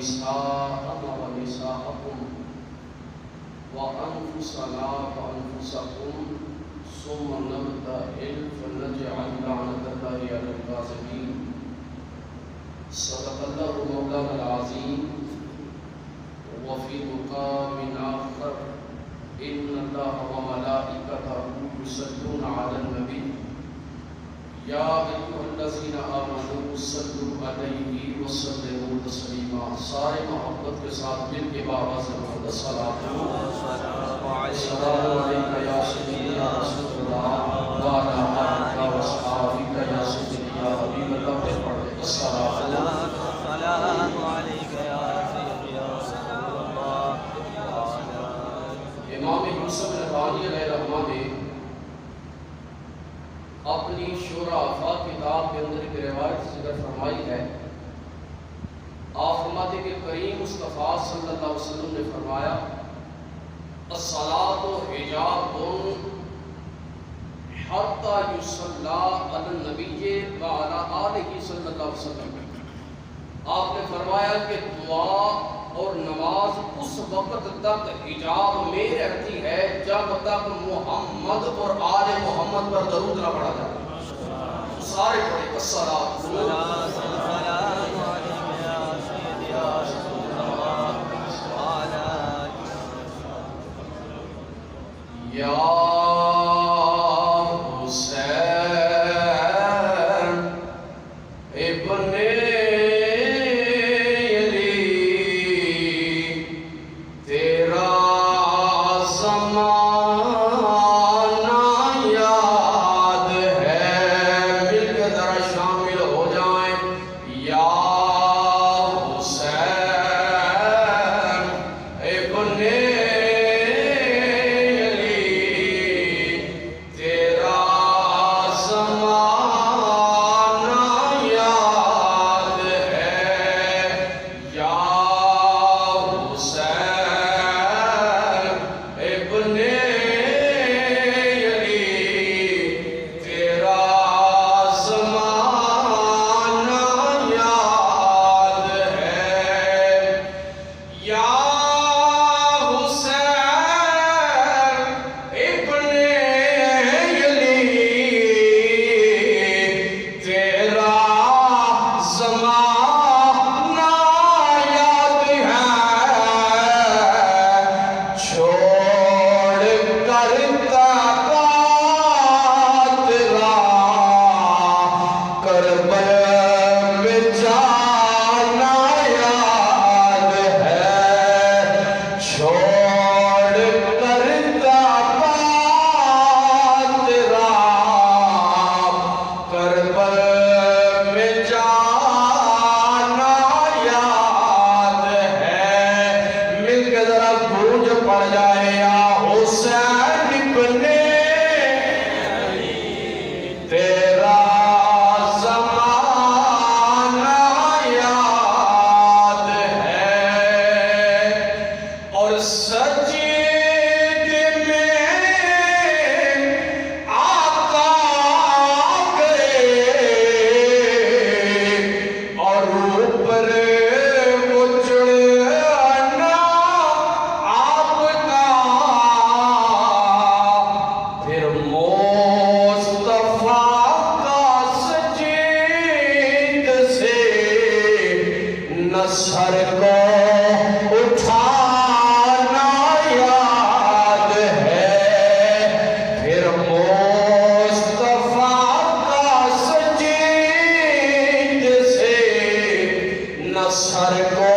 ونساءنا ونساءكم وأنفسنا وأنفسكم ثم نبتهل فنجعل لعنة الله على الكاذبين. صدق الله مولانا العظيم. وفي مقام آخر إن الله وملائكته يصلون على النبي يا أيها الذين آمنوا صلوا عليه وسلموا تسليما. سارے محبت کے ساتھ مل کے بآواز بلند الصلاۃ والسلام علیک یا سیدی یا رسول اللہ وعلی آلک و اصحابک یا سیدی یا حبیب اللہ. پہ پڑھ لیں الصلاۃ والسلام علیک یا سیدی یا رسول اللہ. امام یوسف نبہانی علیہ الرحمہ نے اپنی شرافہ کتاب کے اندر ایک روایت ذکر فرمائی ہے. آپ فرماتے کہ کریم مصطفیٰ صلی اللہ علیہ وسلم نے فرمایا الصلاۃ حجاب حتی یصلی علی النبی وعلی آلہ صلی اللہ علیہ وسلم. آپ نے فرمایا کہ دعا اور نماز اس وقت تک حجاب میں رہتی ہے جب تک محمد اور آل محمد پر درود نہ پڑھا جائے. سارے پڑھیں الصلاۃ یا حسین ابن علی تیرا زمانہ یاد ہے. مل کے ذرا شامل ہو جائیں. یا حسین ابن سر کو اٹھانا یاد ہے. پھر مصطفیٰ کا سجید سے نہ سر کو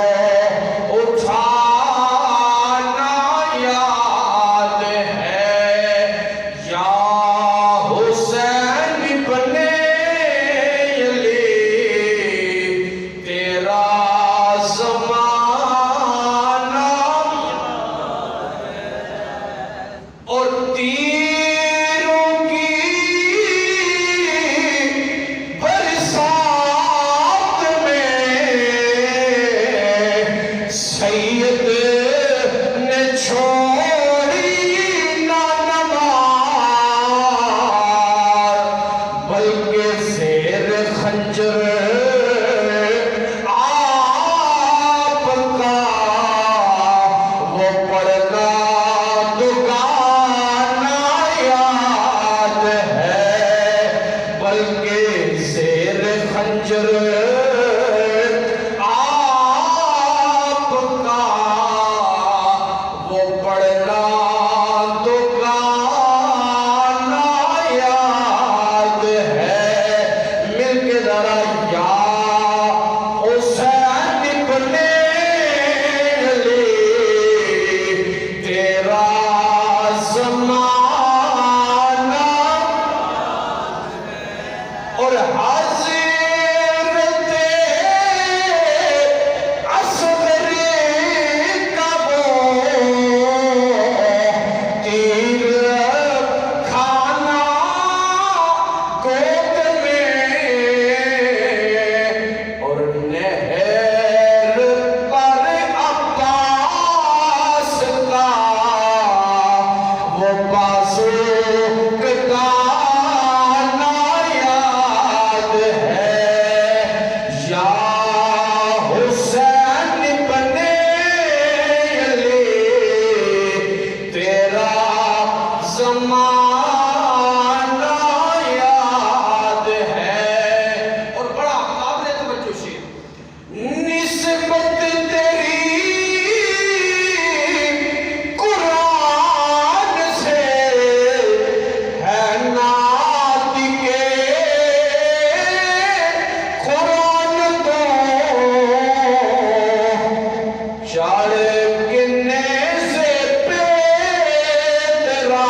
اٹھانا یاد ہے. یا حسین ابن علی تیرا اور تیروں کی برسات میں حشر آپ کا وہ پڑھنا تو گانا یاد ہے، مل کے ذرا یا حسین ابن علی تیرا زمانہ اور حضرت اصغری کا وہ تیر کھانا گود میں اور نہر پر عباس کا وہ بازوق دانا یاد ہے، یا حسین ابن علی تیرا زمانہ یاد ہے۔ اور بڑا قابل توجہ شعر، نسبت تیری قرآن سے ہے نعت کے قرآن تو چڑھ گنے سے پہ تیرا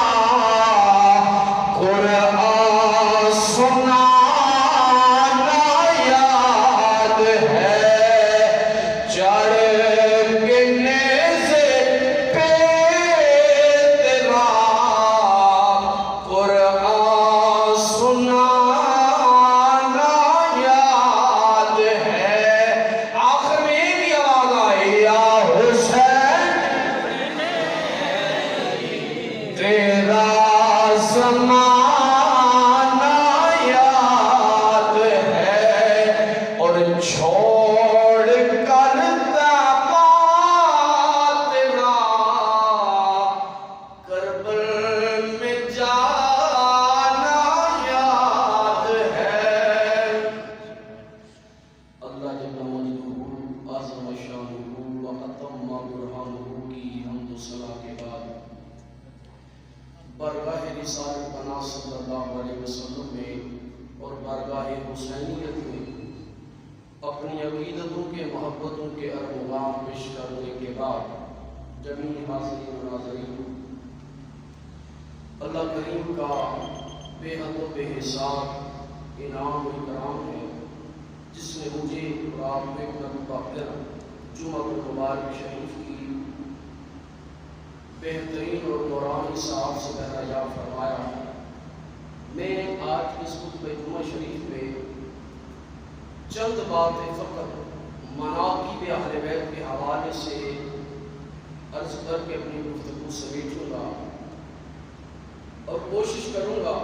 قرآن سنانا یاد ہے، چڑھ گنے سے پہ تیرا قرآن سنانا یاد ہے۔ آخر میں ایک ہی آواز آئی، یا حسین تیرا زمانہ یاد ہے، اور چھوڑ کر تابا تیرا کربل میں جانا یاد ہے۔ اللہ جل مجدہ اعظم شانہ و اتم برہانہ کی حمد و ثنا کے بعد بارگاہ رسالت پناہ صلی اللہ علیہ وسلم میں اور بارگاہ حسینیت میں اپنی عقیدتوں کے محبتوں کے ارمغان پیش کرنے کے بعد جمیع حاضرین و ناظرین، اللہ کریم کا بے حد و بے حساب انعام و اکرام ہے، جس نے مجھے اور آپ کو ایک مرتبہ پھر جمعہ المبارک شریف کی بہترین اور نورانی صاحب سے بہریا فرمایا۔ میں آج اس خطبہ جمعہ شریف میں چند باتیں فقط مناقب اہل بیت کے حوالے سے عرض کر کے اپنی گفتگو سمیٹوں گا اور کوشش کروں گا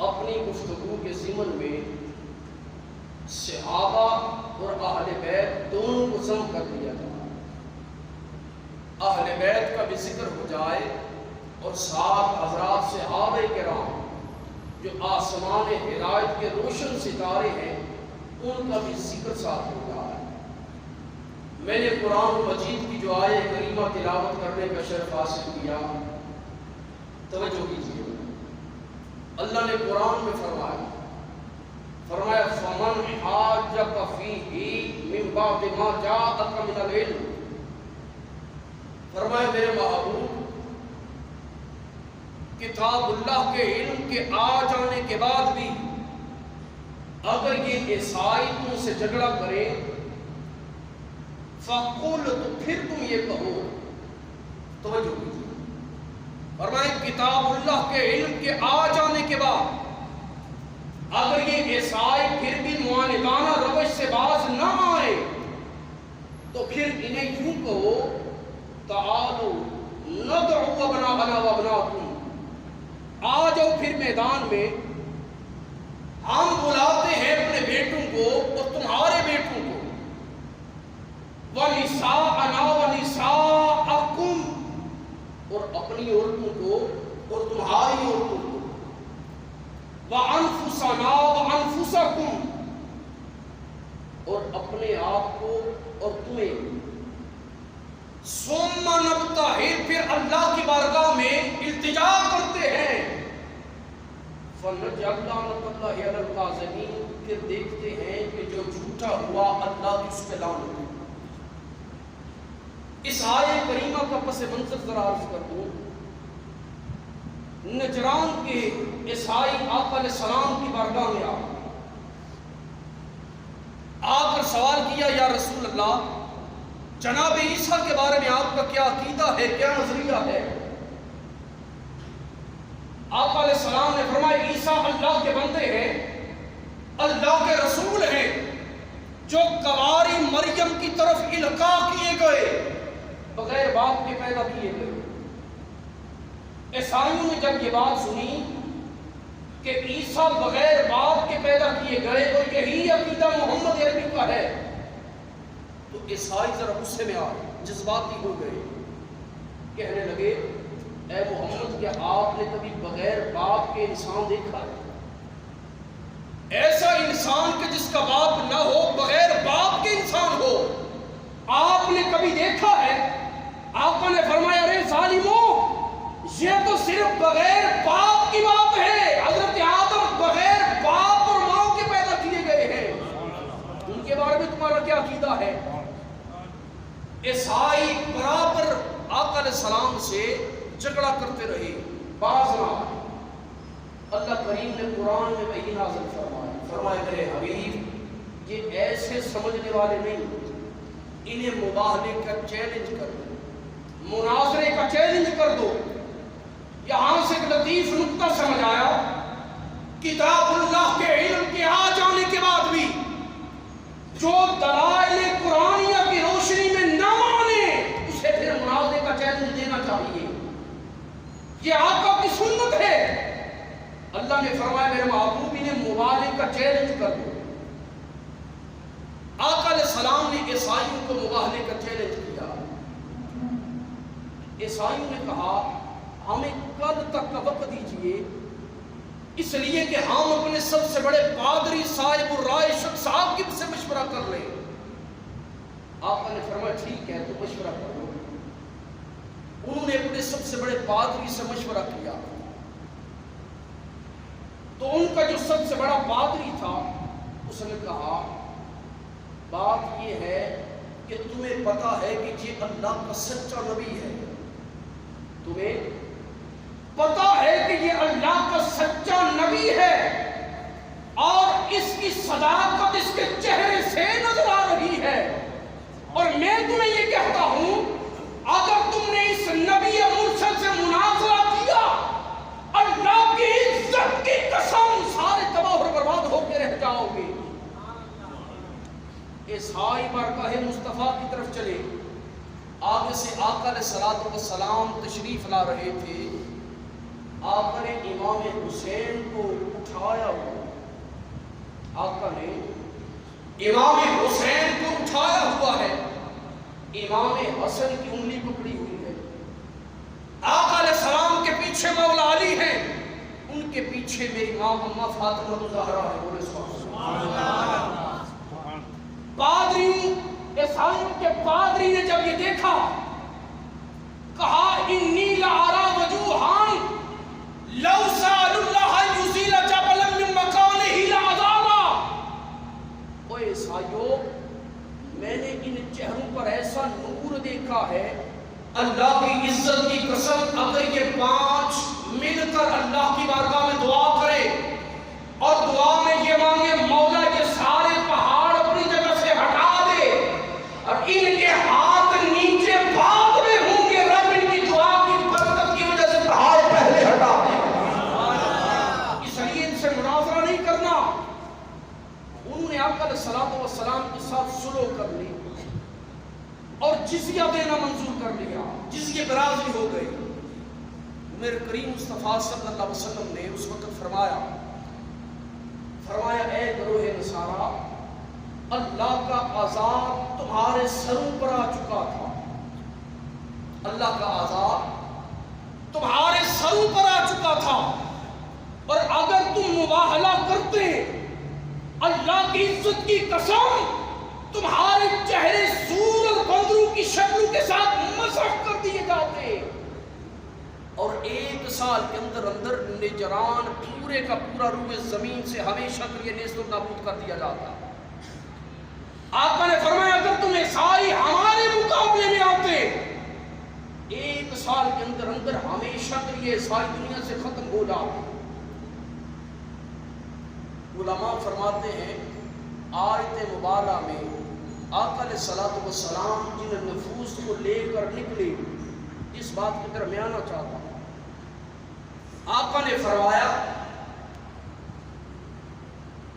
اپنی گفتگو کے ضمن میں صحابہ اور اہل بیت دونوں کو ضم کر دیا جائے، اہل بیت کا بھی ذکر ہو جائے اور ساتھ حضرات صحابہ کرام جو آسمان ہدایت کے روشن ستارے ہیں ان کا بھی ذکر ساتھ ہو جائے۔ میں نے قرآن مجید کی جو آیہ کریمہ تلاوت کرنے کا شرف حاصل کیا، توجہ کیجیے، اللہ نے قرآن میں فرمایا فَمَنْ حَاجَّكَ فِيهِ مِنْ بَعْدِ مَا جَاءَكَ مِنَ الْعِلْمِ، فرمایا میرے محبوب کتاب اللہ کے علم کے آ جانے کے بعد بھی اگر یہ عیسائی تم سے جھگڑا کرے فَقُلْ، تو پھر تم یہ کہو، توجہ کیجیے، فرمایا کتاب اللہ کے علم کے آ جانے کے بعد اگر یہ عیسائی پھر بھی معاندانہ روش سے باز نہ آئے تو پھر انہیں یوں کہو تعالوا ندعو ابناءنا وابناءکم، آ جاؤ پھر میدان میں، ہم بلاتے ہیں اپنے بیٹوں کو اور تمہارے بیٹوں کو، وَنِسَاءَنَا وَنِسَاءَكُمْ، اور اپنی عورتوں کو اور تمہاری عورتوں کو، وَأَنفُسَنَا وَأَنفُسَكُمْ، انفسکم، اور اپنے آپ کو اور تمہیں، ثم نبتہل، پھر اللہ کی بارگاہ میں التجا کرتے ہیں، فنجعل لعنۃ اللہ علی الکاذبین، پھر دیکھتے ہیں کہ جو جھوٹا ہوا اللہ کی اس پہ لعنت ہے۔ اس آیے کریمہ کا پس منظر ذرا عرض کر دوں۔ نجران کے عیسائی آقا علیہ السلام کی بارگاہ میں آ کر سوال کیا، یا رسول اللہ، جناب عیسیٰ کے بارے میں آپ کا کیا عقیدہ ہے، کیا نظریہ ہے؟ آقا علیہ السلام نے فرمایا، عیسیٰ اللہ کے بندے ہیں، اللہ کے رسول ہیں، جو کواری مریم کی طرف القاء کیے گئے، بغیر باپ کے پیدا کیے گئے۔ عیسائیوں نے جب یہ بات سنی کہ عیسیٰ بغیر باپ کے پیدا کیے گئے اور یہی عقیدہ محمد عربی کا ہے، تو عیسائی ذرا غصے میں آئے، جذباتی ہو گئے، کہنے لگے، اے محمد، کیا آپ نے کبھی بغیر باپ کے انسان دیکھا ہے؟ ایسا انسان کہ جس کا باپ نہ ہو، بغیر باپ کے انسان ہو، آپ نے کبھی دیکھا ہے؟ آقا نے فرمایا، ارے ظالموں، یہ تو صرف بغیر باپ کی بات ہے۔ حضرت آدم بغیر باپ اور ماں کے پیدا کیے گئے ہیں، ان کے بارے میں تمہارا کیا عقیدہ ہے؟ عیسائی برابر آقا علیہ السلام سے جھگڑا کرتے رہے، باز نہ آئے۔ اللہ کریم نے قرآن میں وحی نازل فرمایا، میرے حبیب، یہ ایسے سمجھنے والے نہیں، انہیں مباہلے کا چیلنج کر دو، مناظرے کا چیلنج کر دو۔ یہاں سے ایک لطیف نقطہ سمجھ آیا، کتاب اللہ کے علم کے آ جانے کے بعد بھی جو دلائل قرآنیہ کی روشنی میں نہ مانے، اسے پھر مناظرے کا چیلنج دینا چاہیے۔ یہ آقا کی سنت ہے۔ اللہ نے فرمایا، میرے محبوب، انہیں مبالغے کا چیلنج کر دو۔ آقا علیہ السلام نے عیسائیوں کو مبالغے کا چیلنج کیا۔ عیسائیوں نے کہا، ہمیں کل تک کا وقت دیجئے، اس لیے کہ ہم اپنے سب سے بڑے پادری صاحب الرائے شخص صاحب کی سے مشورہ کر لیں۔ آقا نے فرمایا، ٹھیک ہے، تو مشورہ کر لو۔ انہوں نے اپنے سب سے بڑے پادری سے مشورہ کیا، تو ان کا جو سب سے بڑا پادری تھا، اس نے کہا، بات یہ ہے کہ تمہیں پتا ہے کہ یہ اللہ کا سچا نبی ہے، تمہیں پتا ہے کہ یہ اللہ کا سچا نبی ہے، اور اس کی صداقت اس کے چہرے سے نظر آ رہی ہے، اور میں تمہیں یہ کہتا ہوں، اگر تم نے اس نبی مرسل سے مناظرہ کیا، اللہ کی عزت کی قسم، سارے تباہ اور برباد ہو کے رہ جاؤ گے۔ عیسائی بارگاہ مصطفیٰ کی طرف چلے، آگے سے آقا علیہ السلام تشریف لا رہے تھے۔ آقا نے امام حسین کو اٹھایا ہوا، آقا نے امام حسین کو اٹھایا ہوا ہے، امام حسن کی انگلی پکڑی ہوئی ہے۔ آقا علیہ السلام کے پیچھے مولا علی ہیں، ان کے پیچھے میری ماں اماں فاطمہ الزہرا ہے۔ بولے سبحان اللہ۔ پادری، عیسائیوں کے پادری نے جب یہ دیکھا، کہا، انی لارا وجوہان لو سأل اللہ یزیل جبلا من مکانہ لعذابا۔ او عیسائیوں، میں نے ان چہروں پر ایسا نور دیکھا ہے، اللہ کی عزت کی قسم، اگر یہ پانچ مل کر اللہ کی بارگاہ میں دعا کرے اور دعا میں یہ مانگے، مولا یہ سارے پہاڑ اپنی جگہ سے ہٹا دے، اور ان کے ہاتھ نیچے بعد میں ہوں گے، رب ان کی دعا کی برکت کی وجہ سے پہاڑ پہلے ہٹا دے۔ اس لیے ان سے مناظرہ نہیں کرنا۔ انہوں نے آقا علیہ السلام کے ساتھ صلح کر لی اور جزیہ دینا منظور کر لیا، جزیہ برازی ہو گئی۔ میرے کریم مصطفیٰ صلی اللہ علیہ وسلم نے اس وقت فرمایا، اے گروہ نصارا، اللہ کا عذاب تمہارے سروں پر آ چکا تھا، اللہ کا عذاب تمہارے سروں پر آ چکا تھا، اور اگر تم مباہلہ کرتے کی عزت کی قسم تمہارے چہرے سور اور بندروں کی شکلوں کے ساتھ مسخ کر دیے جاتے، اور 1 سال کے اندر اندر نجران پورے کا پورا روئے زمین سے ہمیشہ کے لیے نیست و نابود کر دیا جاتا۔ آقا نے فرمایا اگر تم عیسائی ہمارے مقابلے میں آتے 1 سال کے اندر اندر ہمیشہ کے لیے عیسائی دنیا سے ختم ہو جاتے۔ علماء فرماتے ہیں آیت مبارکہ میں آقا علیہ الصلوۃ والسلام جن نفوس کو لے کر نکلے اس بات کی طرف میں آنا چاہتا ہوں۔ آقا نے فرمایا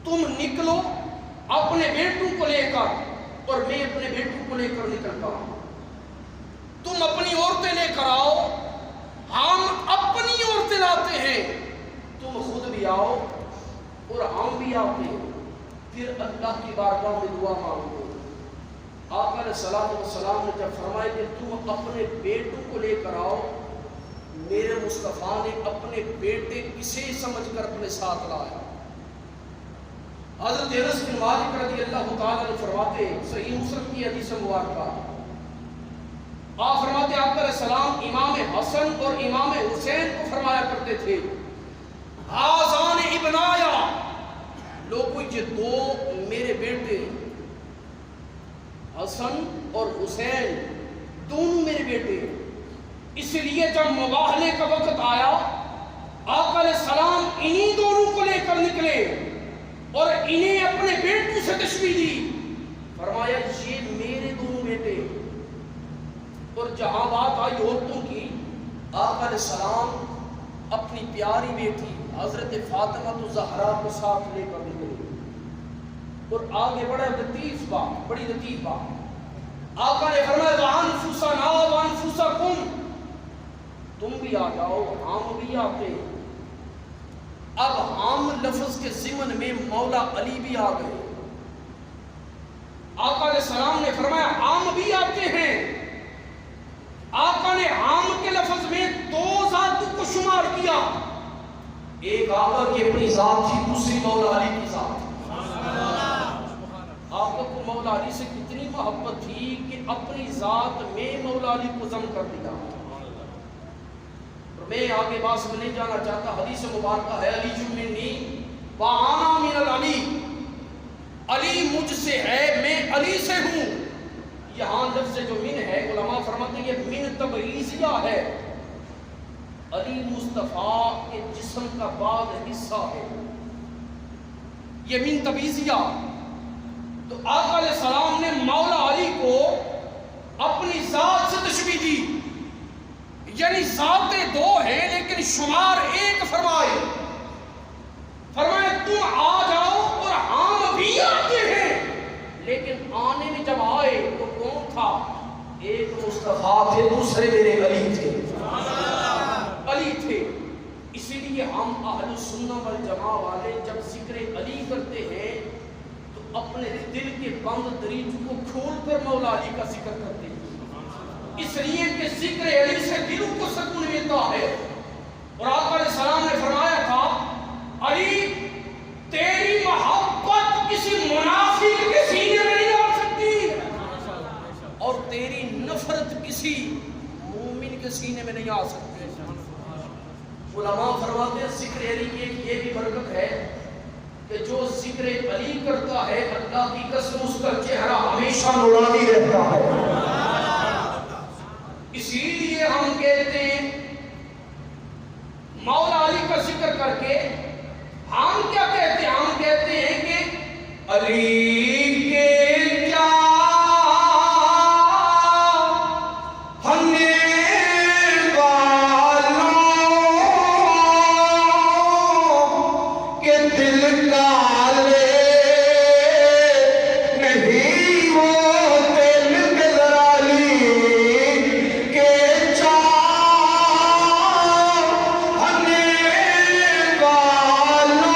تم نکلو اپنے بیٹوں کو لے کر اور میں اپنے بیٹوں کو لے کر نکلتا ہوں، تم اپنی عورتیں لے کر آؤ ہم اپنی عورتیں لاتے ہیں، تم خود بھی آؤ اور ہم بھی آتے ہیں، پھر اللہ کی بارگاہ میں دعا مانگو۔ آقا علیہ الصلوۃ والسلام نے جب فرمایا کہ تم اپنے بیٹوں کو لے کر آؤ، میرے مصطفیٰ نے اپنے بیٹے کسے سمجھ کر اپنے ساتھ لایا۔ حضرت انس بن مالک رضی اللہ تعالیٰ عنہ فرماتے صحیح مسلم کی حدیث مبارکہ، آپ فرماتے آقا علیہ السلام امام حسن اور امام حسین کو فرمایا کرتے تھے آذان ابنایا، لوگوں یہ 2 میرے بیٹے حسن اور حسین دونوں میرے بیٹے، اس لیے جب مباہلے کا وقت آیا آقا علیہ السلام انہی دونوں کو لے کر نکلے اور انہیں اپنے بیٹوں سے تشبیہ دی، فرمایا یہ میرے دونوں بیٹے۔ اور جہاں بات آئی عورتوں کی، آقا علیہ السلام اپنی پیاری بیٹی حضرت فاطمہ الزہرا کو ساتھ لے کر نکلے، اور آگے بڑا لطیف بات، بڑی لطیف بات، آقا نے فرمایا وَأَنفُسَنَا وَأَنفُسَكُمْ، تم بھی آ جاؤ ہم بھی آتے۔ اب ہم لفظ کے ضمن میں مولا علی بھی آ گئے۔ آقا علیہ السلام نے فرمایا ہم بھی آتے ہیں۔ آقا نے ہم کے لفظ میں 2 ذاتوں کو شمار کیا، ایک آقا کی اپنی ذات تھی، دوسری مولا علی کی ذات۔ آقا کو مولا علی سے کتنی محبت تھی کہ اپنی ذات میں مولا علی کو ضم کر دیا۔ میں آگے بات میں نہیں جانا چاہتا، حدیث مبارکہ ہے علی منی وانا من العلی، علی مجھ سے ہے میں علی سے ہوں۔ یہاں لفظ جو من ہے علماء فرماتے ہیں یہ من تبعیضیہ ہے، علی مصطفیٰ کے جسم کا بعض حصہ ہے، یہ من تبعیضیہ۔ تو آقا علیہ السلام نے مولا علی کو اپنی ذات سے تشبیہ دی، یعنی ذاتیں 2 ہیں لیکن شمار 1 فرمائے۔ فرمائے تم آ جاؤ اور ہم بھی آتے ہیں، لیکن آنے میں جب آئے تو کون تھا؟ ایک مصطفیٰ تھے، دوسرے میرے علی تھے، علی تھے۔ اسی لیے ہم اہل سنہ والجماع والے جب ذکر علی کرتے ہیں تو اپنے دل کے بند دریچ کو کھول کر مولا علی کا ذکر کرتے ہیں، اس لیے کہ ذکر علی سے دلوں کو سکون ملتا ہے۔ اور آقا علیہ السلام نے فرمایا تھا علی تیری محبت کسی منافق کے سینے میں نہیں آ سکتی، اور تیری نفرت کسی مومن کے سینے میں نہیں آ سکتی۔ علماء فرماتے ہیں ذکر علی کی ایک یہ بھی برکت ہے کہ جو ذکر علی کرتا ہے اللہ کی قسم اس کا چہرہ ہمیشہ نورانی رہتا ہے۔ اسی لیے ہم کہتے ہیں مولا علی کا ذکر کر کے ہم کیا کہتے ہیں؟ ہم کہتے ہیں کہ علی کے کیا ہونے والوں کے دل کالے نہیں ہوتے، مگر علی کے چاہنے والوں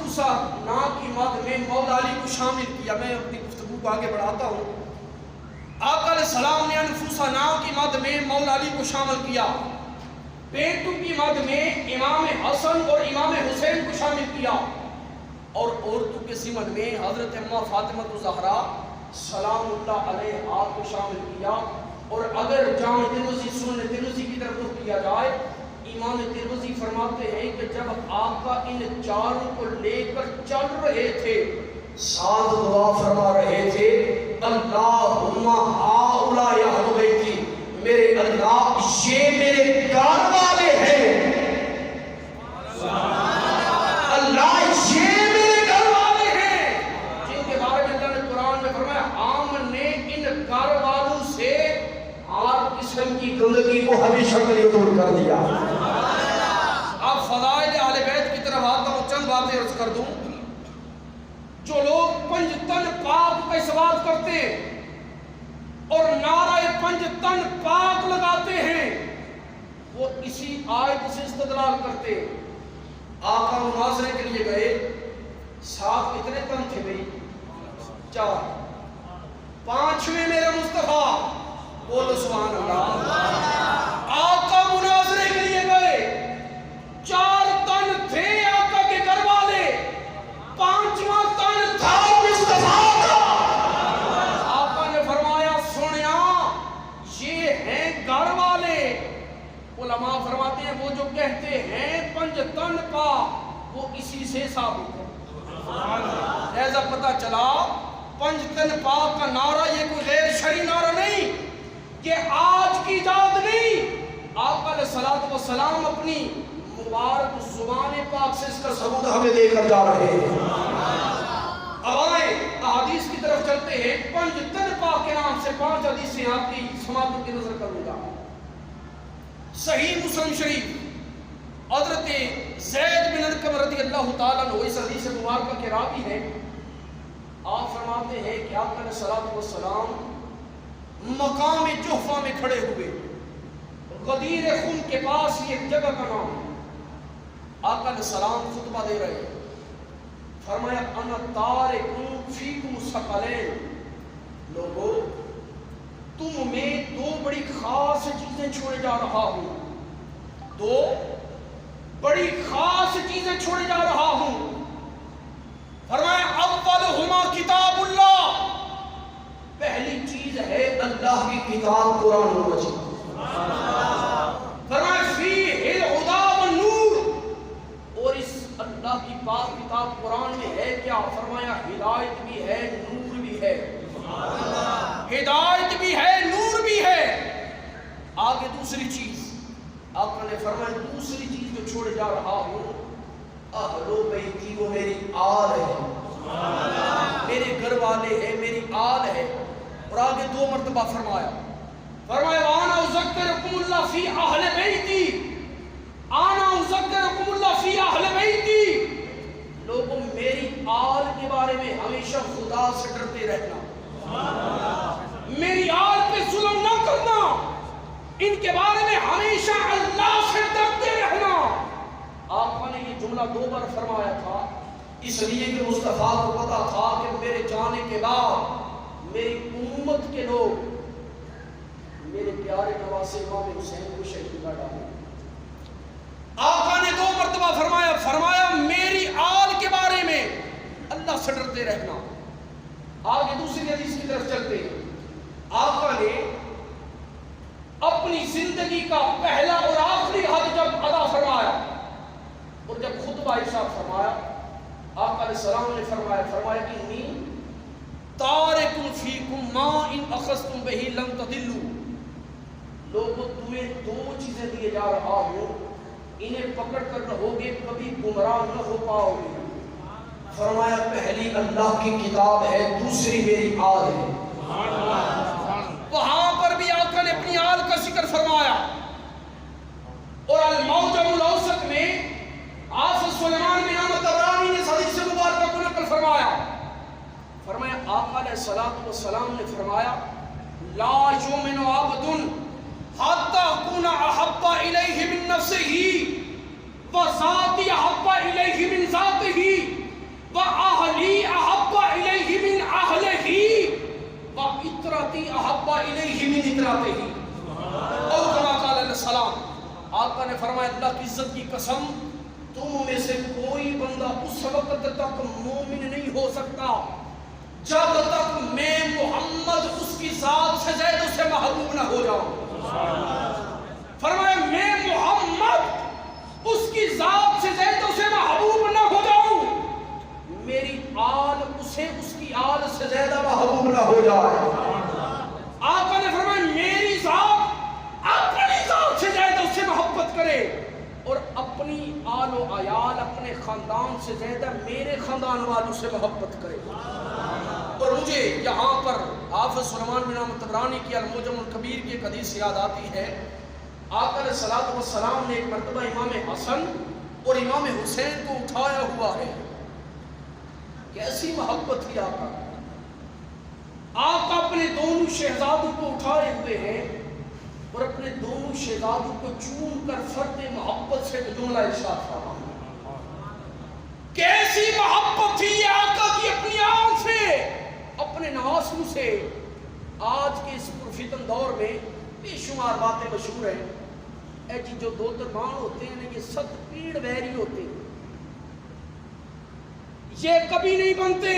انفسا نا کی مد میں مولا علی کو شامل کیا. میں اپنی گفتگو کو آگے بڑھاتا ہوں. آقا علیہ السلام نے انفسا نا کی مد میں مولا علی کو شامل کیا. بیٹوں کی مد میں امام حسن اور امام حسین کو شامل کیا. اور عورتوں کے ضمن میں حضرت اماں فاطمہ الزہرا سلام اللہ علیہ آپ کو شامل کیا. اور اگر جامع ترمذی سنن ترمذی کی طرف رخ کیا جائے, امام ترمذی فرماتے ہیں کہ جب آقا ان چاروں کو لے کر چل رہے تھے, ساتھ دعا فرما رہے تھے, اللہم ہؤلاء اہل بیتی, میرے اللہ یہ میرے گھر والے ہیں, اللہ یہ میرے گھر والے ہیں, جن کے بارے میں اللہ نے قرآن میں فرمایا ہم نے ان گھر والوں سے ہر قسم کی گندگی کو ہمیشہ کے لیے دور کر دیا. اب فضائل اہل بیت کی طرف آتا ہوں, چند باتیں عرض کر دوں. جو لوگ پنج تن پاک کا ثبات کرتے ہیں اور نعرہ پنج تن پاک لگاتے ہیں, وہ اسی آیت سے استدلال کرتے ہیں. آقا مناظرے کے لیے گئے, ساتھ کتنے تن تھے بھئی؟ 4. 5ویں میرا مصطفیٰ, بولو سبحان اللہ. آقا مناظرے کے لیے گئے, 4 تن تھے آقا کے گھر والے, 5واں تن تھا مصطفیٰ کا. آقا نے فرمایا سنیا یہ ہیں گھر والے. علماء فرماتے ہیں وہ جو کہتے ہیں پنج تن کا, وہ اسی سے ثابت ہے. ایسا پتہ چلا پنج تن پاک کا نعرہ یہ کوئی غیر شرعی نعرہ نہیں, یہ آج کی ایجاد نہیں. آقا علیہ الصلوۃ والسلام اپنی مبارک زبان پاک سے اس کا ثبوت ہمیں دے کر جا رہے ہیں. اب آئیں احادیث کی طرف چلتے ہیں. پنج تن پاک کے نام سے 5 حدیثیں آپ کی سماعت کی نظر کروں گا. صحیح مسلم شریف حضرت زید بن ارقم رضی اللہ تعالیٰ عنہ اس حدیث مبارکہ کے راوی ہیں. آپ فرماتے ہیں کہ آقا علیہ الصلوۃ والسلام مقام جحفہ میں کھڑے ہوئے, غدیر خم کے پاس ایک جگہ کا نام. آقا علیہ السلام خطبہ دے رہے ہیں. فرمایا انا تارک فیکم الثقلین, لوگو تم میں 2 بڑی خاص چیزیں چھوڑے جا رہا ہوں, 2 بڑی خاص چیزیں چھوڑے جا رہا ہوں. فرمایا اولہما کتاب اللہ, پہلی چیز ہے اللہ کی کتاب قرآن مجید. فرمایا فیہ الہدی والنور, اور اس اللہ کی پاک کتاب قرآن میں ہے کیا؟ فرمایا ہدایت بھی ہے نور بھی ہے. ہدایت بھی ہے نور بھی ہے. آگے دوسری چیز آقا نے فرمایا دوسری چیز جو چھوڑے جا رہا ہوں, اہل بیتی, وہ میری آل ہے, میرے گھر والے ہیں, میری آل ہے. اور آگے 2 مرتبہ فرمایا وانا اذکرکم اللہ فی اہل بیتی, انا اذکرکم اللہ فی اہل بیتی. لوگوں میری آل کے بارے میں ہمیشہ خدا سے ڈرتے رہنا, میری آل پہ ظلم نہ کرنا, ان کے بارے میں ہمیشہ اللہ سے ڈرتے رہنا. آقا نے یہ جملہ 2 بار فرمایا تھا, اس لیے کہ مصطفیٰ کو پتا تھا کہ میرے جانے کے بعد میری امت کے لوگ میرے پیارے نواسے امام حسین کو شہید کر ڈالیں. آقا نے 2 مرتبہ فرمایا میری آل کے بارے میں اللہ سے ڈرتے رہنا. آگے دوسری حدیث کی طرف چلتے ہیں. آقا نے اپنی زندگی کا پہلا اور آخری حج جب ادا فرمایا اور جب خطبہ ارشاد فرمایا, آقا علیہ السلام نے فرمایا انی تارک فیکم ما ان اخذتم بہ لم تضلوا. لوگوں تمہیں 2 چیزیں دیے جا رہا ہوں, انہیں پکڑ کر رہو گے کبھی گمراہ نہ ہو پاؤ گے. فرمایا پہلی اللہ کی کتاب ہے, دوسری میری آل ہے. وہاں پر بھی آقا نے اپنی آل کا ذکر فرمایا. اور المعجم الاوسط میں حافظ سلیمان بن احمد طبرانی نے حدیث مبارکہ کو نقل فرمایا آقا علیہ الصلوۃ والسلام نے فرمایا لا یؤمن عبد حتی اکون احب الیہ من نفسہ وذاتی احب الیہ من ذاتہ آتے ہی او کما قال علیہ السلام، آقا نے فرمایا اللہ کی عزت کی قسم تم میں سے کوئی بندہ اس وقت تک مومن نہیں ہو سکتا جب تک میں محمد اس کی ذات سے زید اسے محبوب نہ ہو جاؤں۔ فرمایا میں محمد اس کی ذات سے زید اسے محبوب نہ ہو جاؤں، میری آل اسے اس کی آل سے زیادہ محبوب نہ ہو جائے۔ آقا نے فرمایا میری ذات اپنی ذات سے زیادہ اس سے محبت کرے اور اپنی آل و عیال اپنے خاندان سے زیادہ میرے خاندان والوں سے محبت کرے۔ اور مجھے یہاں پر حافظ سلیمان بن احمد طبرانی کی المعجم الکبیر کی ایک حدیث یاد آتی ہے، آقا علیہ الصلوۃ والسلام نے ایک مرتبہ امام حسن اور امام حسین کو اٹھایا ہوا ہے، کیسی محبت تھی آقا۔ آقا اپنے دونوں شہزادوں کو اٹھائے ہوئے ہیں اور اپنے دونوں شہزادوں کو چوم کر فرد محبت سے جملہ ارشاد فرمایا۔ کیسی محبت تھی آقا کی اپنی آن سے، اپنے نواسوں سے۔ آج کے اس پرفتن دور میں بے شمار باتیں مشہور ہیں، اے جی جو دو درمان ہوتے ہیں یہ ست پیڑ ویری ہوتے ہیں، یہ کبھی نہیں بنتے،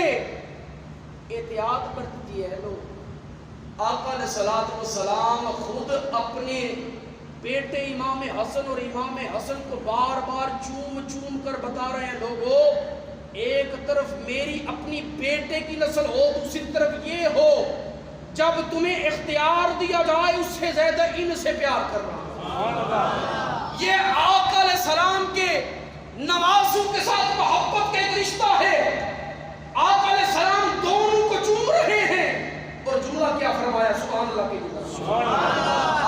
احتیاط برتتی ہے لوگ۔ آقا علیہ الصلوۃ والسلام خود اپنے بیٹے امام حسن اور امام حسن کو بار بار چوم چوم کر بتا رہے ہیں لوگوں، ایک طرف میری اپنی بیٹے کی نسل ہو، دوسری طرف یہ ہو، جب تمہیں اختیار دیا جائے اس سے زیادہ ان سے پیار کرنا۔ یہ آقا علیہ السلام کے نوازوں کے ساتھ محبت کا ایک رشتہ ہے۔ آقا علیہ السلام دونوں کو چوم رہے ہیں اور جملہ کیا فرمایا، سبحان اللہ کی جزا۔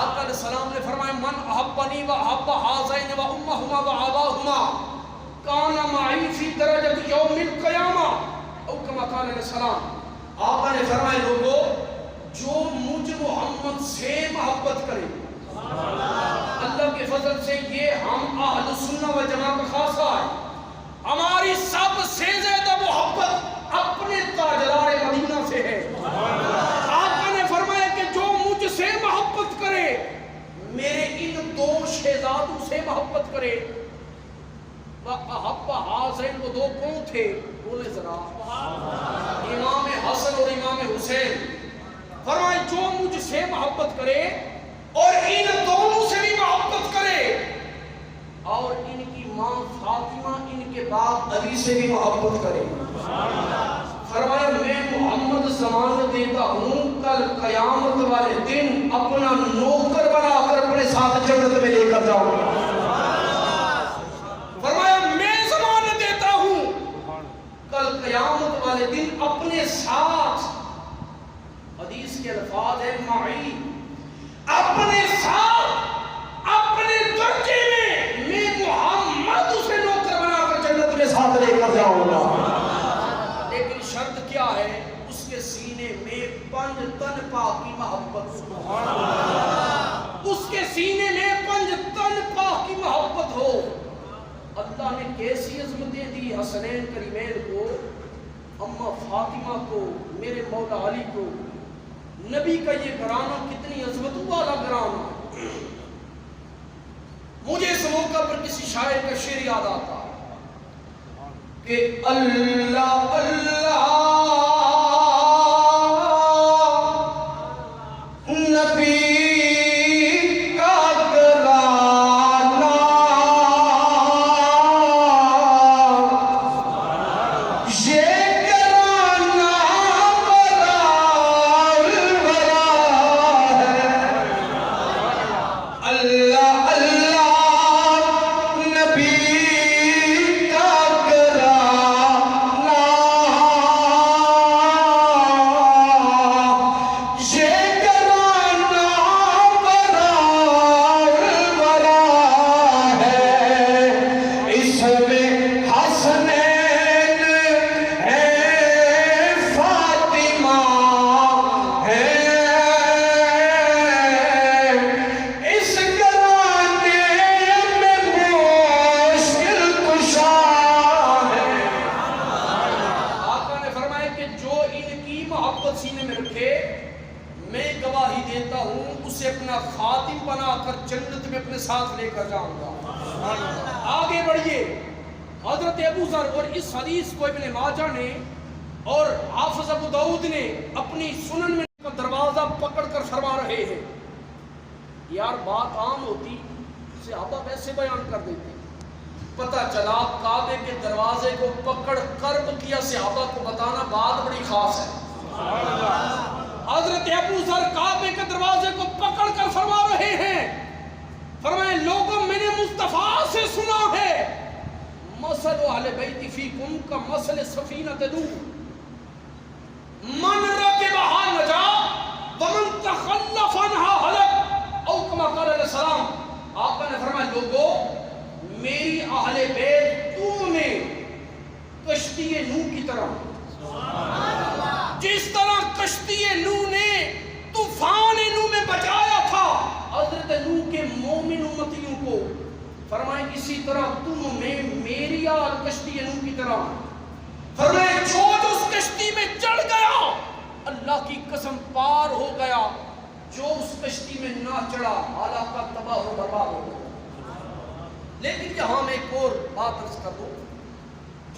آقا علیہ السلام نے فرمایا من احبنی و احب ہذین و امہما و اباہما کان معی فی درجۃ یوم القیامہ او کما قال علیہ السلام۔ آقا نے فرمایا لوگوں جو مجھ محمد سے محبت کرے، اللہ کے فضل سے یہ ہم اہل سنہ و جماعت کا خاصہ ہے، ہماری سب سے زیادہ محبت اپنے تاجدار مدینہ سے ہے۔ آقا نے فرمایا کہ جو مجھ سے محبت کرے میرے ان دو شہزادوں سے محبت کرے۔ وَأَحَبَّ هَذَيْنِ، وہ دو کون تھے بولے ذرا، امام حسن اور امام حسین۔ فرمایا جو مجھ سے محبت کرے اور ان دونوں سے بھی محبت کرے اور ان کی ماں فاطمہ ان کے باپ علی سے بھی محبت کرے۔ فرمایا میں محمد ضمانت دیتا ہوں کل قیامت والے دن اپنا نوکر بنا کر اپنے ساتھ جنت میں لے کر جاؤں گا۔ فرمایا میں ضمانت دیتا ہوں کل قیامت والے دن اپنے ساتھ، حدیث کے الفاظ ہے معی، اپنے ساتھ اپنے درجے میں محمد اسے نوکر بنا کر جنت میں ساتھ لے کر جاؤں گا۔ لیکن شرط کیا ہے، اس کے سینے میں 5 تن پاک کی محبت، سبحان اللہ، اس کے سینے میں 5 تن پاک کی محبت ہو۔ اللہ نے کیسی عظمتیں دی حسنین کریمین کو، اماں فاطمہ کو، میرے مولا علی کو۔ نبی کا یہ گھرانہ کتنی عظمت والا گھرانہ۔ مجھے اس موقع پر کسی شاعر کا شعر یاد آتا کہ اللہ اللہ نبی اپنا خادم بنا کر جنت میں اپنے ساتھ لے کر جاؤں گا. آگے بڑھیے. حضرت ابو ذر، اور اس حدیث کو ابن ماجہ نے اور حافظ ابو داؤد نے اپنی سنن میں دروازہ پکڑ کر فرما رہے ہیں. یار بات عام ہوتی صحابہ ویسے بیان کر دیتے. پتہ چلا کعبے کے دروازے کو پکڑ کر کیا صحابہ کو بتانا بات بڑی خاص ہے. حضرت ابو ذر کعبے کے دروازے کو پکڑ کر فرما رہے ہیں. فرمائے لوگوں میں نے مصطفیٰ سے سنا ہے مثل اہل بیت فیکم کا مثل سفینۃ نوح من رکبہا نجا ومن تخلف عنہا ہلک او کما قال علیہ السلام. آپ نے فرمایا لوگوں میری اہل بیت تم میں کشتی نوح کی طرح، جس طرح کشتی نوح نے طوفان نوح میں بچایا تھا حضرت نوح کے مومن امتیوں کو، فرمائے اسی طرح تم میں میری اور کشتی نوح کی طرح. فرمائے جو اس کشتی میں چڑھ گیا اللہ کی قسم پار ہو گیا، جو اس کشتی میں نہ چڑھا علاقہ تباہ و برباد ہو گیا. لیکن یہاں میں ایک اور بات عرض کر دوں.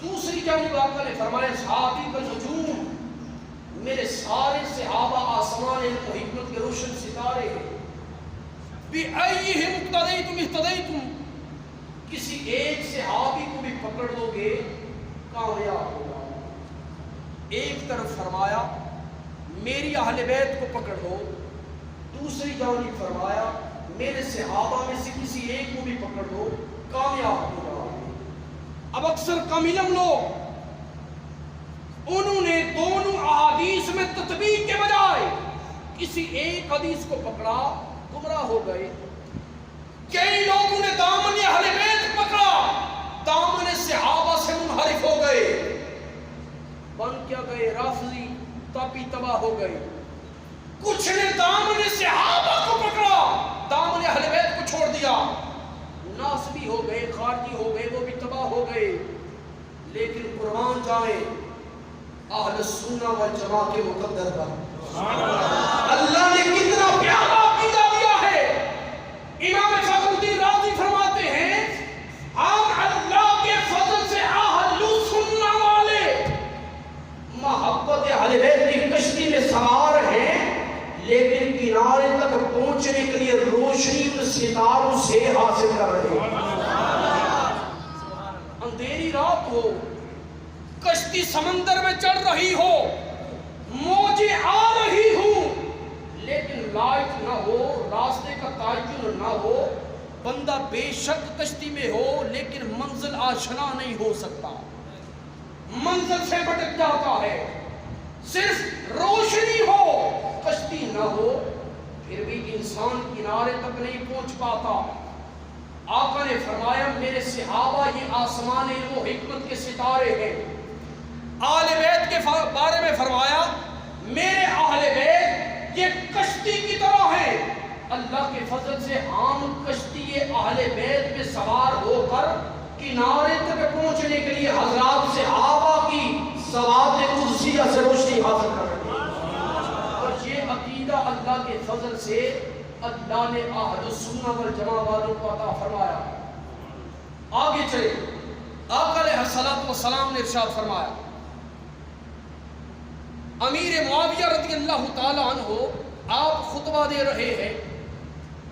دوسری جانب آقا نے فرمایا صحابی کا نجوم، میرے سارے صحابہ آسمان علم و حکمت کے روشن ستارے ہیں. بِأَيِّهِمْ اقْتَدَيْتُمْ اهْتَدَيْتُمْ، کسی ایک صحابی کو بھی پکڑ دو گے کامیاب ہوگا. ایک طرف فرمایا میری اہل بیت کو پکڑ دو، دوسری جانب فرمایا میرے صحابہ میں سے کسی ایک کو بھی پکڑ دو کامیاب ہوگا. اب اکثر کم علم لوگ انہوں نے دونوں احادیث میں تطبیق کے بجائے کسی ایک حدیث کو پکڑا گمراہ ہو گئے. کئی لوگوں نے دامن اہل بیت پکڑا دامن صحابہ سے منحرف ہو گئے، بن کیا گئے رافضی، تاپی تباہ ہو گئے. کچھ نے دامن صحابہ کو پکڑا دامن اہل بیت کو چھوڑ دیا، ناسبی ہو گئے، خارجی ہو گئے، وہ بھی تباہ ہو گئے. لیکن قربان جائیں اہل سنہ والجماع کے مقدر پر اللہ نے کتنا پیارا عقیدہ دیا ہے. امام فخر الدین رازی فرماتے ہیں ہم اللہ کے فضل سے اہل سنہ والے محبت اہل بیت کی کشتی میں سوار ہیں، لیکن کنارے تک پہنچنے کے لیے روشنی ان ستاروں سے حاصل کر رہے ہیں. اندھیری رات ہو، کشتی سمندر میں چڑھ رہی ہو، موجیں آ رہی ہوں، لیکن لائٹ نہ ہو، راستے کا تعین نہ ہو، بندہ بے شک کشتی میں ہو لیکن منزل آشنا نہیں ہو سکتا، منزل سے بھٹک جاتا ہے. صرف روشنی ہو کشتی نہ ہو پھر بھی انسان کنارے تک نہیں پہنچ پاتا. آقا نے فرمایا میرے صحابہ یہ آسمان علم و حکمت کے ستارے ہیں. اہل بیت کے بارے میں فرمایا میرے اہل بیت یہ کشتی کی طرح ہیں. اللہ کے فضل سے عام کشتی اہل بیت میں سوار ہو کر کنارے تک پہنچنے کے لیے حضرات صحابہ کی ثواب قدسیہ سے روشنی حاصل کر رہے ہیں. اور یہ عقیدہ اللہ کے فضل سے اللہ نے اہل سنہ والجماع والوں کو عطا فرمایا. آگے چلے. آقا علیہ الصلوۃ والسلام نے ارشاد فرمایا امیر معاویہ رضی اللہ تعالی عنہ آپ خطبہ دے رہے ہیں،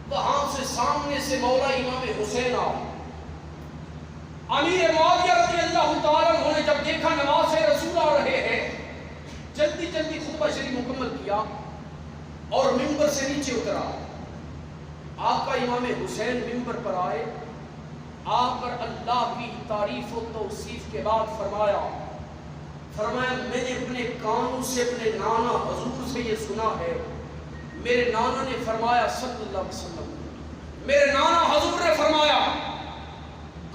وہاں سے سامنے سے مولا امام حسین آ. امیر معاویہ رضی اللہ تعالی عنہ نے جب دیکھا نماز رسول آ رہے ہیں جلدی جلدی خطبہ شریف مکمل کیا اور منبر سے نیچے اترا. آقا امام حسین منبر پر آئے، آ کر اللہ کی تعریف و توصیف کے بعد فرمایا میں نے اپنے کانوں سے اپنے نانا حضور سے یہ سنا ہے. میرے نانا نے فرمایا صلی اللہ علیہ وسلم، میرے نانا حضور نے فرمایا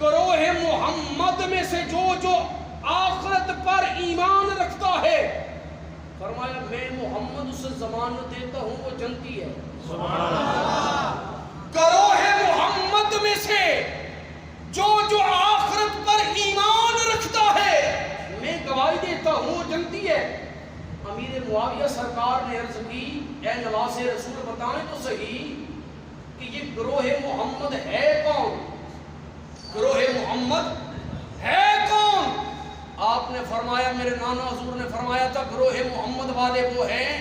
گروہ محمد میں سے جو آخرت پر ایمان رکھتا ہے، فرمایا میں محمد اسے ضمانت دیتا ہوں وہ جنتی ہے. گروہ محمد میں سے جو آخرت پر ایمان رکھتا ہے میں گواہی دیتا ہوں وہ جنتی ہے. امیر معاویہ سرکار نے عرض کی اے نواز رسول بتائیں تو صحیح کہ یہ گروہ محمد ہے کون؟ گروہ محمد ہے کون؟ آپ نے فرمایا، میرے نانا حضور نے فرمایا تھا گروہ محمد والے وہ ہیں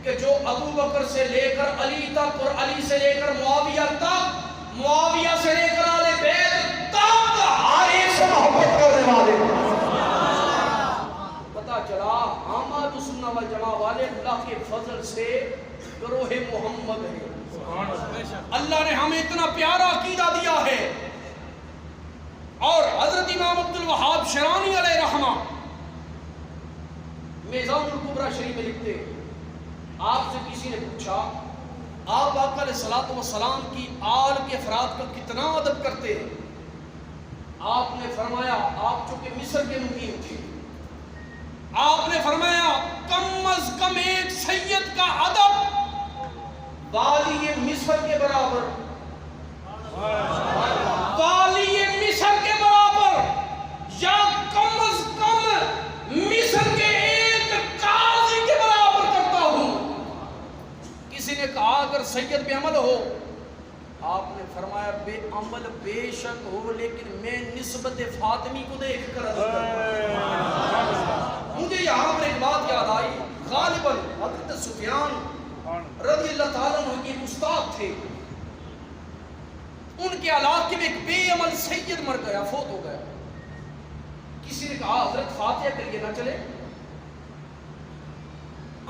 کہ جو ابو بکر سے لے کر علی تک اور علی سے لے کر معاویہ تک، معاویہ سے لے کر آل بیت تک ہر ایک سے محبت کرنے والے۔ پتہ چلا ہم اہل سنت والجماعہ والے اللہ کے فضل سے گروہ محمد ہے۔ اللہ نے ہمیں اتنا پیارا عقیدہ دیا ہے۔ اور حضرت امام عبد الوہاب شرانی علیہ رحمہ میزان الکبریٰ شریف میں لکھتے، آپ سے کسی نے پوچھا آپ آقا علیہ الصلوۃ والسلام کی آل کے افراد کا کتنا ادب کرتے ہیں؟ آپ نے فرمایا، آپ چونکہ مصر کے مقیم تھے، آپ نے فرمایا کم از کم ایک سید کا ادب والی مصر کے برابر، والی مصر کے برابر، یا کم از کم مصر کے ایک قاضی کے برابر کرتا ہوں۔ کسی نے کہا اگر سید بے عمل ہو، آپ نے فرمایا بے عمل بے شک ہو، لیکن میں نسبت فاطمی کو دیکھ کر عزت کرتا ہوں۔ مجھے یہاں پر ایک بات یاد آئی، غالباً حضرت سفیان رضی اللہ تعالیٰ عنہ کے استاد تھے، ان کے علاقے میں ایک بے عمل سید مر گیا، فوت ہو گیا۔ کسی نے کہا حضرت فاتحہ کے لیے نہ چلے؟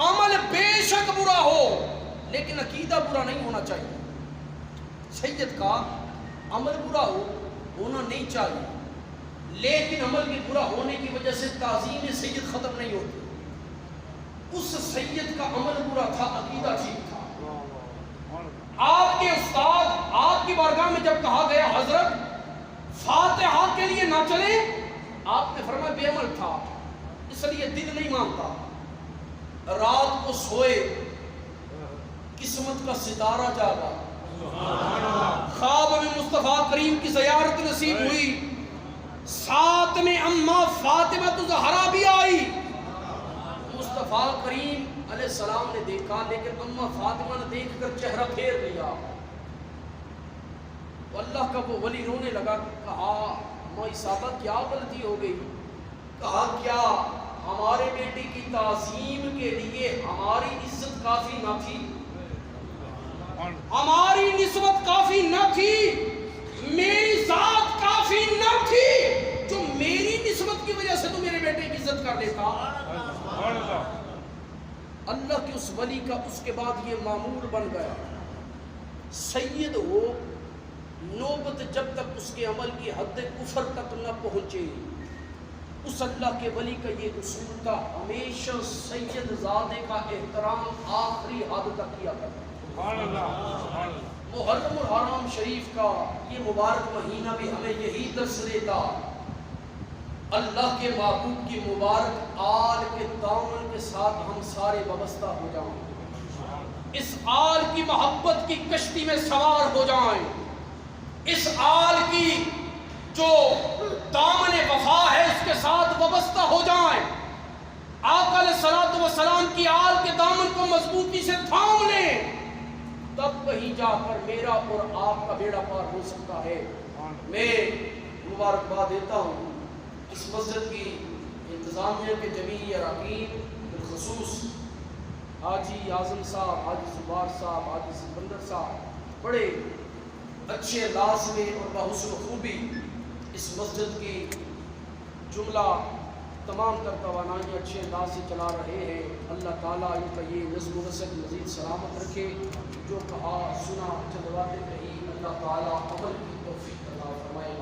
عمل بے شک برا ہو لیکن عقیدہ برا نہیں ہونا چاہیے۔ سید کا عمل برا ہونا نہیں چاہیے، لیکن عمل کے برا ہونے کی وجہ سے تعظیم سید ختم نہیں ہوتی۔ اس سید کا عمل برا تھا، عقیدہ ٹھیک تھا۔ آپ کے استاد آپ کی بارگاہ میں جب کہا گیا حضرت فاتحہ کے لیے نہ چلے، آپ نے فرمایا بے عمل تھا اس لیے دل نہیں مانتا۔ رات کو سوئے، قسمت کا ستارہ جاگا، خواب میں مصطفیٰ کریم کی زیارت نصیب ہوئی، ساتھ میں اماں فاطمہ زہرا بھی آئی۔ مصطفیٰ کریم علیہ السلام نے دیکھا، لیکن اماں فاطمہ نے دیکھ کر چہرہ پھیر لیا۔ تو اللہ کا وہ ولی رونے لگا، کہا مائی صاحبہ کیا غلطی ہو گئی؟ کہا کیا ہمارے بیٹے کی تعظیم کے لیے ہماری عزت کافی نہ تھی؟ ہماری نسبت کافی نہ تھی؟ میری ذات کافی نہ تھی جو میری نسبت کی وجہ سے تو میرے بیٹے کی عزت کر لیتا؟ اللہ کے اس ولی کا اس کے بعد یہ معمول بن گیا، سید ہو، نوبت جب تک اس کے عمل کی حد کفر تک نہ پہنچے، اس اللہ کے ولی کا یہ اصول تھا، ہمیشہ سید زادے کا احترام آخری حد تک کیا کرتا۔ محرم الحرام شریف کا یہ مبارک مہینہ بھی ہمیں یہی درس دیتا، اللہ کے محبوب کی مبارک آل کے دامن کے ساتھ ہم سارے وابستہ ہو جائیں، اس آل کی محبت کی کشتی میں سوار ہو جائیں، اس آل کی جو دامن وفا ہے اس کے ساتھ وابستہ ہو جائیں، آقا علیہ الصلوۃ والسلام کی آل کے دامن کو مضبوطی سے تھام لیں، تب کہیں جا کر میرا اور آپ کا بیڑا پار ہو سکتا ہے۔ میں مبارکباد دیتا ہوں اس مسجد کی انتظامیہ کے جمیع اراکین، بالخصوص حاجی اعظم صاحب، حاجی زبار صاحب، حاجی سکندر صاحب، بڑے اچھے انداز میں اور بحسن خوبی اس مسجد کی جملہ تمام تر توانائی اچھے انداز سے چلا رہے ہیں۔ اللہ تعالیٰ ان کا یہ نظم و نسق مزید سلامت رکھے، جو کہا سنا چند باتیں کہی، اللہ تعالیٰ عمل کی توفیق عطا فرمائے۔